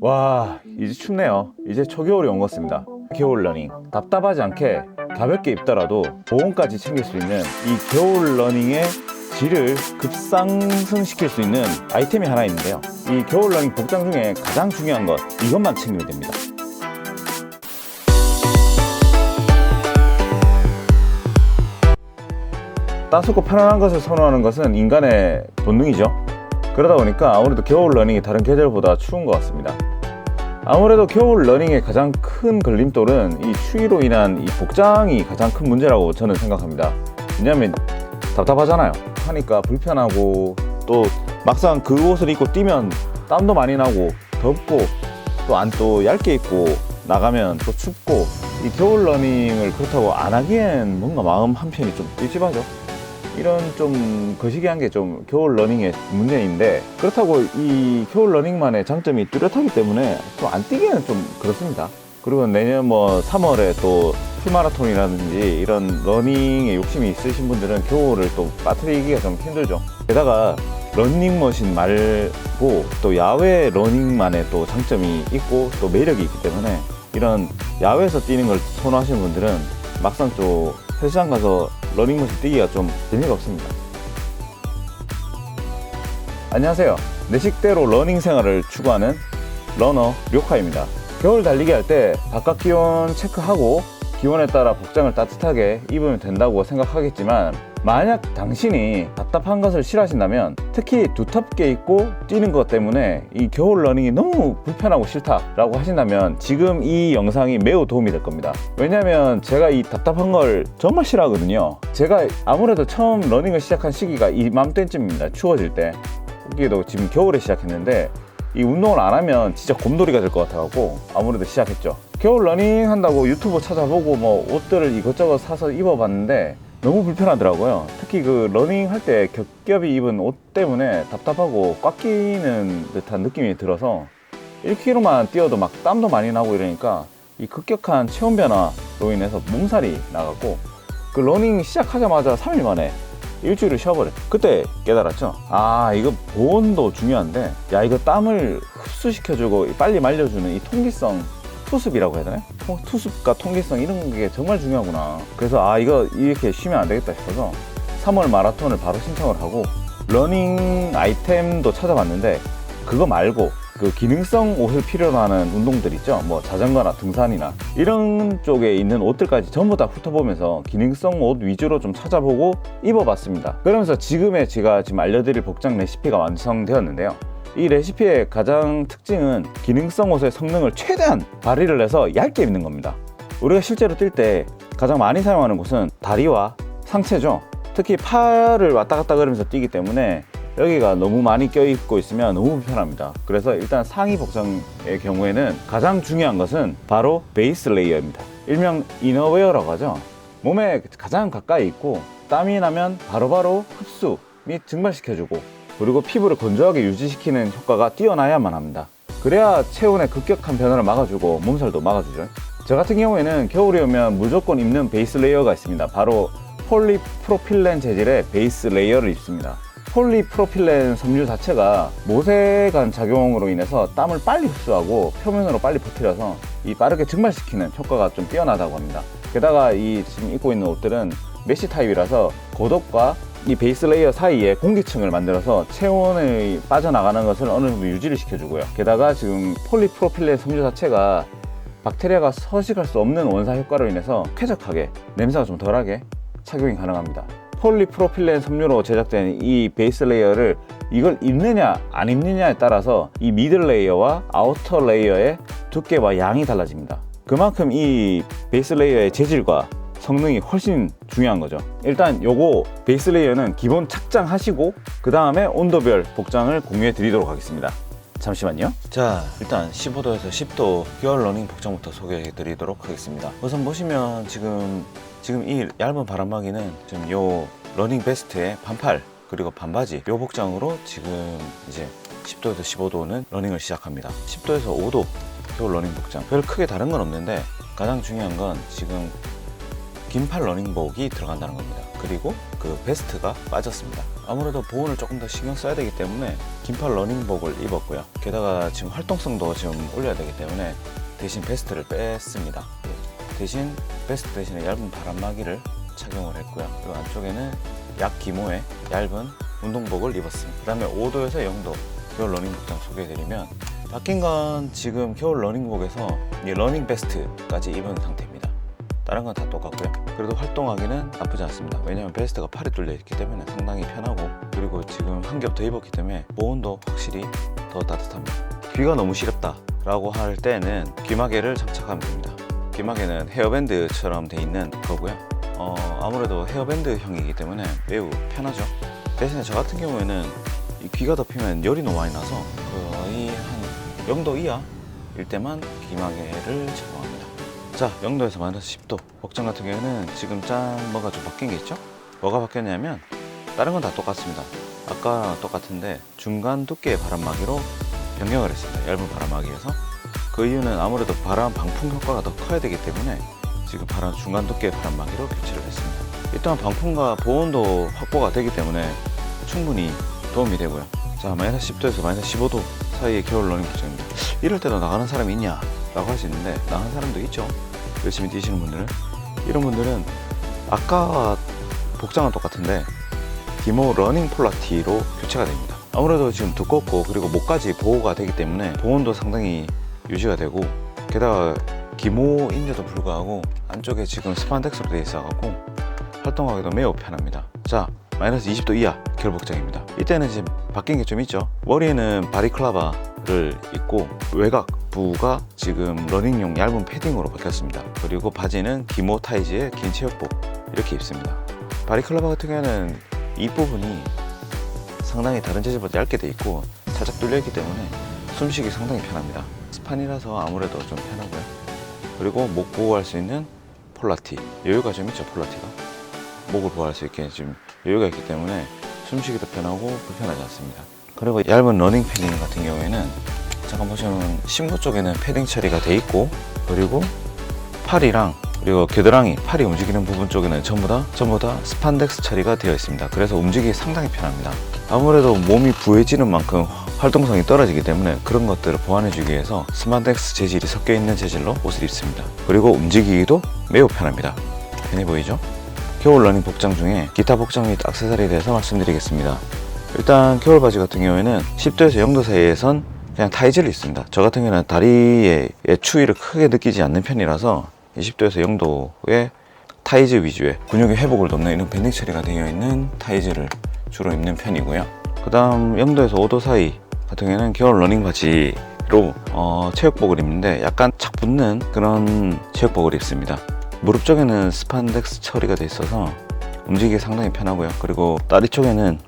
와, 이제 춥네요. 이제 초겨울이 온 것 같습니다. 겨울 러닝 답답하지 않게 가볍게 입더라도 보온까지 챙길 수 있는 이 겨울 러닝의 질을 급상승시킬 수 있는 아이템이 하나 있는데요. 이 겨울 러닝 복장 중에 가장 중요한 것, 이것만 챙기면 됩니다. 따숩고 편안한 것을 선호하는 것은 인간의 본능이죠. 그러다 보니까 아무래도 겨울 러닝이 다른 계절보다 추운 것 같습니다. 아무래도 겨울 러닝의 가장 큰 걸림돌은 이 추위로 인한 이 복장이 가장 큰 문제라고 저는 생각합니다. 왜냐하면 답답하잖아요. 하니까 불편하고, 또 막상 그 옷을 입고 뛰면 땀도 많이 나고 덥고, 또 얇게 입고 나가면 또 춥고, 이 겨울 러닝을 그렇다고 안 하기엔 뭔가 마음 한편이 좀 찝찝하죠. 이런 좀 거시기한 게 좀 겨울 러닝의 문제인데, 그렇다고 이 겨울 러닝만의 장점이 뚜렷하기 때문에 또 안 뛰기는 좀 그렇습니다. 그리고 내년 뭐 3월에 또 풀마라톤이라든지 이런 러닝에 욕심이 있으신 분들은 겨울을 또 빠뜨리기가 좀 힘들죠. 게다가 러닝머신 말고 또 야외 러닝만의 또 장점이 있고 또 매력이 있기 때문에, 이런 야외에서 뛰는 걸 선호하시는 분들은 막상 또 헬스장 가서 러닝머신 뛰기가 좀 재미가 없습니다. 안녕하세요. 내 식대로 러닝 생활을 추구하는 러너 료카입니다. 겨울 달리기 할 때 바깥 기온 체크하고 기온에 따라 복장을 따뜻하게 입으면 된다고 생각하겠지만, 만약 당신이 답답한 것을 싫어하신다면, 특히 두텁게 입고 뛰는 것 때문에 이 겨울 러닝이 너무 불편하고 싫다라고 하신다면 지금 이 영상이 매우 도움이 될 겁니다. 왜냐면 제가 이 답답한 걸 정말 싫어하거든요. 제가 아무래도 처음 러닝을 시작한 시기가 이맘때쯤입니다. 추워질 때. 여기도 지금 겨울에 시작했는데, 이 운동을 안 하면 진짜 곰돌이가 될 것 같아갖고 아무래도 시작했죠. 겨울 러닝 한다고 유튜브 찾아보고 뭐 옷들을 이것저것 사서 입어봤는데 너무 불편하더라고요. 특히 그 러닝 할 때 겹겹이 입은 옷 때문에 답답하고 꽉 끼는 듯한 느낌이 들어서 1km만 뛰어도 막 땀도 많이 나고 이러니까 이 급격한 체온 변화로 인해서 몸살이 나갔고, 그 러닝 시작하자마자 3일 만에 일주일을 쉬어버렸죠. 그때 깨달았죠. 아, 이거 보온도 중요한데, 야, 이거 땀을 흡수시켜주고 빨리 말려주는 이 통기성, 투습이라고 해야 되나? 투습과 통기성, 이런 게 정말 중요하구나. 그래서 아, 이거 이렇게 쉬면 안 되겠다 싶어서 3월 마라톤을 바로 신청을 하고 러닝 아이템도 찾아봤는데, 그거 말고 그 기능성 옷을 필요로 하는 운동들 있죠. 뭐 자전거나 등산이나 이런 쪽에 있는 옷들까지 전부 다 훑어보면서 기능성 옷 위주로 좀 찾아보고 입어봤습니다. 그러면서 지금의 제가 지금 알려드릴 복장 레시피가 완성되었는데요. 이 레시피의 가장 특징은 기능성 옷의 성능을 최대한 발휘를 해서 얇게 입는 겁니다. 우리가 실제로 뛸 때 가장 많이 사용하는 곳은 다리와 상체죠. 특히 팔을 왔다 갔다 그러면서 뛰기 때문에 여기가 너무 많이 껴입고 있으면 너무 불편합니다. 그래서 일단 상의 복장의 경우에는 가장 중요한 것은 바로 베이스 레이어입니다. 일명 이너웨어라고 하죠. 몸에 가장 가까이 있고 땀이 나면 바로바로 흡수 및 증발시켜주고, 그리고 피부를 건조하게 유지시키는 효과가 뛰어나야만 합니다. 그래야 체온의 급격한 변화를 막아주고 몸살도 막아주죠. 저 같은 경우에는 겨울이 오면 무조건 입는 베이스 레이어가 있습니다. 바로 폴리프로필렌 재질의 베이스 레이어를 입습니다. 폴리프로필렌 섬유 자체가 모세관 작용으로 인해서 땀을 빨리 흡수하고 표면으로 빨리 퍼뜨려서 이 빠르게 증발시키는 효과가 좀 뛰어나다고 합니다. 게다가 이 지금 입고 있는 옷들은 메쉬 타입이라서 겉옷과 이 베이스 레이어 사이에 공기층을 만들어서 체온이 빠져나가는 것을 어느 정도 유지를 시켜주고요. 게다가 지금 폴리프로필렌 섬유 자체가 박테리아가 서식할 수 없는 원사 효과로 인해서 쾌적하게, 냄새가 좀 덜하게 착용이 가능합니다. 폴리프로필렌 섬유로 제작된 이 베이스 레이어를 이걸 입느냐 안 입느냐에 따라서 이 미들 레이어와 아우터 레이어의 두께와 양이 달라집니다. 그만큼 이 베이스 레이어의 재질과 성능이 훨씬 중요한 거죠. 일단 요거 베이스 레이어는 기본 착장하시고 그 다음에 온도별 복장을 공유해 드리도록 하겠습니다. 잠시만요. 자, 일단 15도에서 10도 겨울 러닝 복장부터 소개해 드리도록 하겠습니다. 우선 보시면 지금 이 얇은 바람막이는 지금 요 러닝 베스트에 반팔 그리고 반바지 요 복장으로 지금 이제 10도에서 15도는 러닝을 시작합니다. 10도에서 5도 겨울 러닝 복장 별 크게 다른 건 없는데, 가장 중요한 건 지금 긴팔 러닝복이 들어간다는 겁니다. 그리고 그 베스트가 빠졌습니다. 아무래도 보온을 조금 더 신경 써야 되기 때문에 긴팔 러닝복을 입었고요. 게다가 지금 활동성도 지금 올려야 되기 때문에 대신 베스트를 뺐습니다. 대신 베스트 대신에 얇은 바람막이를 착용을 했고요. 그리고 안쪽에는 약 기모의 얇은 운동복을 입었습니다. 그 다음에 5도에서 0도 겨울 러닝 복장 소개해드리면, 바뀐 건 지금 겨울 러닝복에서 이 러닝 베스트까지 입은 상태입니다. 다른 건 다 똑같고요. 그래도 활동하기는 나쁘지 않습니다. 왜냐하면 베스트가 팔이 뚫려 있기 때문에 상당히 편하고, 그리고 지금 한 겹 더 입었기 때문에 보온도 확실히 더 따뜻합니다. 귀가 너무 시렵다 라고 할 때는 귀마개를 장착하면 됩니다. 귀마개는 헤어밴드처럼 돼 있는 거고요. 아무래도 헤어밴드형이기 때문에 매우 편하죠. 대신에 저 같은 경우에는 이 귀가 덮이면 열이 너무 많이 나서 거의 한 0도 이하일 때만 귀마개를 착용합니다. 자, 0도에서 마이너스 10도 복장 같은 경우에는 지금 뭐가 좀 바뀐 게 있죠? 뭐가 바뀌었냐면, 다른 건 다 똑같습니다. 아까랑 똑같은데 중간 두께의 바람막이로 변경을 했습니다. 얇은 바람막이에서. 그 이유는 아무래도 바람 방풍 효과가 더 커야 되기 때문에 지금 중간 두께의 바람막이로 교체를 했습니다. 일단 방풍과 보온도 확보가 되기 때문에 충분히 도움이 되고요. 자, 마이너스 10도에서 마이너스 15도 사이의 겨울 러닝 복장입니다. 이럴 때도 나가는 사람이 있냐 라고 할 수 있는데, 나가는 사람도 있죠. 열심히 뛰시는 분들은. 이런 분들은 아까 복장은 똑같은데 기모 러닝 폴라티로 교체가 됩니다. 아무래도 지금 두껍고 그리고 목까지 보호가 되기 때문에 보온도 상당히 유지가 되고, 게다가 기모인데도 불구하고 안쪽에 지금 스판덱스로 되어 있어갖고 활동하기도 매우 편합니다. 자, 마이너스 20도 이하 겨울 복장입니다. 이때는 지금 바뀐 게 좀 있죠. 머리에는 바리클라바를 입고 외곽 부가 지금 러닝용 얇은 패딩으로 바뀌었습니다. 그리고 바지는 기모 타이즈의 긴 체육복 이렇게 입습니다. 바리클라바 같은 경우에는 이 부분이 상당히 다른 재질보다 얇게 돼 있고 살짝 뚫려 있기 때문에 숨쉬기 상당히 편합니다. 스판이라서 아무래도 좀 편하고요. 그리고 목 보호할 수 있는 폴라티, 여유가 좀 있죠. 폴라티가 목을 보호할 수 있게 지금 여유가 있기 때문에 숨쉬기도 편하고 불편하지 않습니다. 그리고 얇은 러닝 패딩 같은 경우에는 잠깐 보시면 심부 쪽에는 패딩 처리가 돼 있고, 그리고 팔이랑 그리고 겨드랑이, 팔이 움직이는 부분 쪽에는 전부 다 스판덱스 처리가 되어 있습니다. 그래서 움직이기 상당히 편합니다. 아무래도 몸이 부해지는 만큼 활동성이 떨어지기 때문에 그런 것들을 보완해주기 위해서 스판덱스 재질이 섞여 있는 재질로 옷을 입습니다. 그리고 움직이기도 매우 편합니다. 편해 보이죠? 겨울 러닝 복장 중에 기타 복장 및 액세서리에 대해서 말씀드리겠습니다. 일단 겨울 바지 같은 경우에는 10도에서 0도 사이에선 그냥 타이즈를 입습니다. 저 같은 경우는 다리의 추위를 크게 느끼지 않는 편이라서 20도에서 0도의 타이즈 위주의 근육의 회복을 돕는 이런 밴딩 처리가 되어 있는 타이즈를 주로 입는 편이고요. 그 다음 0도에서 5도 사이 같은 경우에는 겨울 러닝 바지로 체육복을 입는데 약간 착 붙는 그런 체육복을 입습니다. 무릎 쪽에는 스판덱스 처리가 되어 있어서 움직이기 상당히 편하고요. 그리고 다리 쪽에는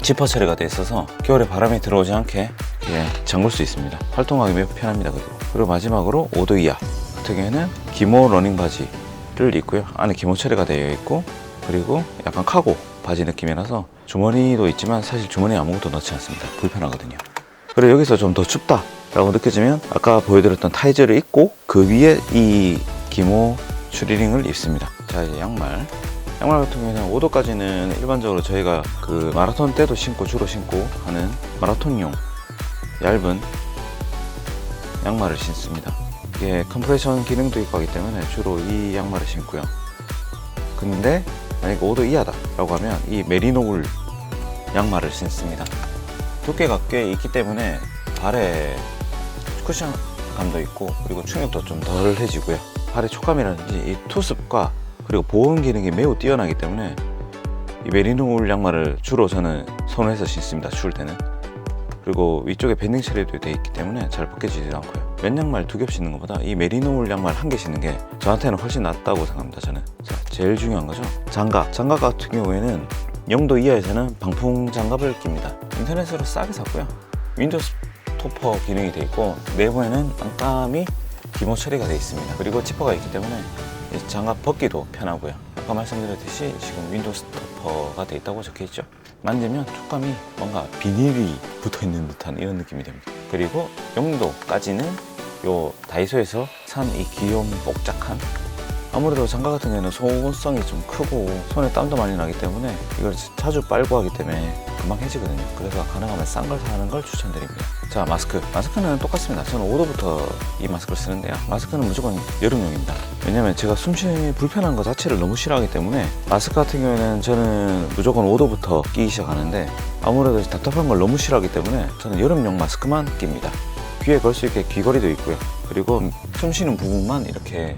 지퍼 처리가 되어 있어서 겨울에 바람이 들어오지 않게 잠글 수 있습니다. 활동하기 매우 편합니다. 그리고 마지막으로 5도 이하 같은 경우에는 기모 러닝 바지를 입고요. 안에 기모 처리가 되어 있고, 그리고 약간 카고 바지 느낌이라서 주머니도 있지만 사실 주머니에 아무것도 넣지 않습니다. 불편하거든요. 그리고 여기서 좀 더 춥다 라고 느껴지면 아까 보여드렸던 타이즈를 입고 그 위에 이 기모 추리닝을 입습니다. 자, 이제 양말 같은 경우에는 5도까지는 일반적으로 저희가 그 마라톤 때도 주로 신고 하는 마라톤용 얇은 양말을 신습니다. 이게 컴프레션 기능도 있고 하기 때문에 주로 이 양말을 신고요. 근데 만약에 5도 이하다 라고 하면 이 메리노울 양말을 신습니다. 두께가 꽤 있기 때문에 발에 쿠션감도 있고, 그리고 충격도 좀 덜해지고요. 발의 촉감이라든지 이 투습과 그리고 보온 기능이 매우 뛰어나기 때문에 이 메리노울 양말을 주로 저는 선호해서 신습니다. 추울 때는. 그리고 위쪽에 밴딩 처리도 되어 있기 때문에 잘 벗겨지지 않고요. 면 양말 2겹 신는 것보다 이 메리노울 양말 1개 신는 게 저한테는 훨씬 낫다고 생각합니다. 저는. 자, 제일 중요한 거죠. 장갑 같은 경우에는 0도 이하에서는 방풍 장갑을 낍니다. 인터넷으로 싸게 샀고요. 윈도우 스토퍼 기능이 되어 있고, 내부에는 안감이 기모 처리가 되어 있습니다. 그리고 지퍼가 있기 때문에 이 장갑 벗기도 편하고요. 아까 말씀드렸듯이 지금 윈도우 스토퍼가 되어 있다고 적혀 있죠. 만지면 촉감이 뭔가 비닐이 붙어 있는 듯한 이런 느낌이 됩니다. 그리고 0도까지는 요 다이소에서 산 이 귀여운 복잡한 아무래도 장갑 같은 경우에는 소모성이 좀 크고 손에 땀도 많이 나기 때문에 이걸 자주 빨고 하기 때문에 금방 해지거든요. 그래서 가능하면 싼 걸 사는 걸 추천드립니다. 자, 마스크는 똑같습니다. 저는 5도부터 이 마스크를 쓰는데요. 마스크는 무조건 여름용입니다. 왜냐면 제가 숨쉬기 불편한 것 자체를 너무 싫어하기 때문에 마스크 같은 경우에는 저는 무조건 5도부터 끼기 시작하는데, 아무래도 답답한 걸 너무 싫어하기 때문에 저는 여름용 마스크만 낍니다. 귀에 걸 수 있게 귀걸이도 있고요. 그리고 숨 쉬는 부분만 이렇게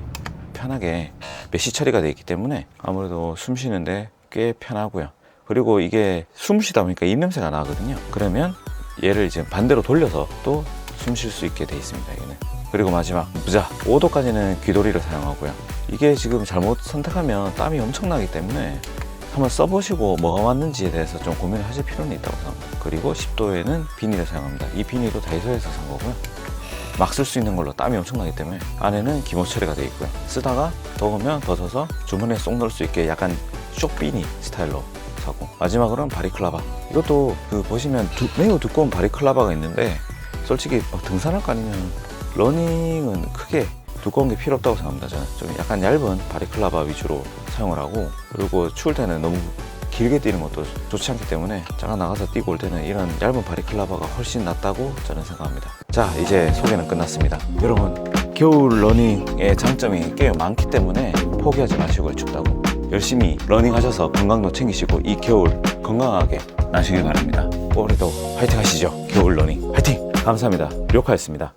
편하게 메쉬 처리가 되어 있기 때문에 아무래도 숨 쉬는데 꽤 편하고요. 그리고 이게 숨 쉬다 보니까 입냄새가 나거든요. 그러면 얘를 이제 반대로 돌려서 또 숨 쉴 수 있게 되어 있습니다. 얘는. 그리고 마지막 모자, 5도까지는 귀돌이를 사용하고요. 이게 지금 잘못 선택하면 땀이 엄청나기 때문에 한번 써보시고 뭐가 맞는지에 대해서 좀 고민을 하실 필요는 있다고 생각합니다. 그리고 10도에는 비닐을 사용합니다. 이 비닐도 다이소에서 산 거고요. 막 쓸 수 있는 걸로 땀이 엄청나기 때문에 안에는 기모 처리가 되어 있고요. 쓰다가 더우면 벗어서 주머니에 쏙 넣을 수 있게 약간 쇼비니 스타일로 사고, 마지막으로는 바리클라바. 이것도 보시면 매우 두꺼운 바리클라바가 있는데, 솔직히 등산할 거 아니면 러닝은 크게 두꺼운 게 필요 없다고 생각합니다. 저는 좀 약간 얇은 바리클라바 위주로 사용을 하고, 그리고 추울 때는 너무 길게 뛰는 것도 좋지 않기 때문에 잠깐 나가서 뛰고 올 때는 이런 얇은 바리클라바가 훨씬 낫다고 저는 생각합니다. 자, 이제 소개는 끝났습니다. 여러분, 겨울 러닝의 장점이 꽤 많기 때문에 포기하지 마시고, 춥다고 열심히 러닝 하셔서 건강도 챙기시고 이 겨울 건강하게 나시길 바랍니다. 올해도 화이팅 하시죠. 겨울 러닝 화이팅! 감사합니다. 료카였습니다.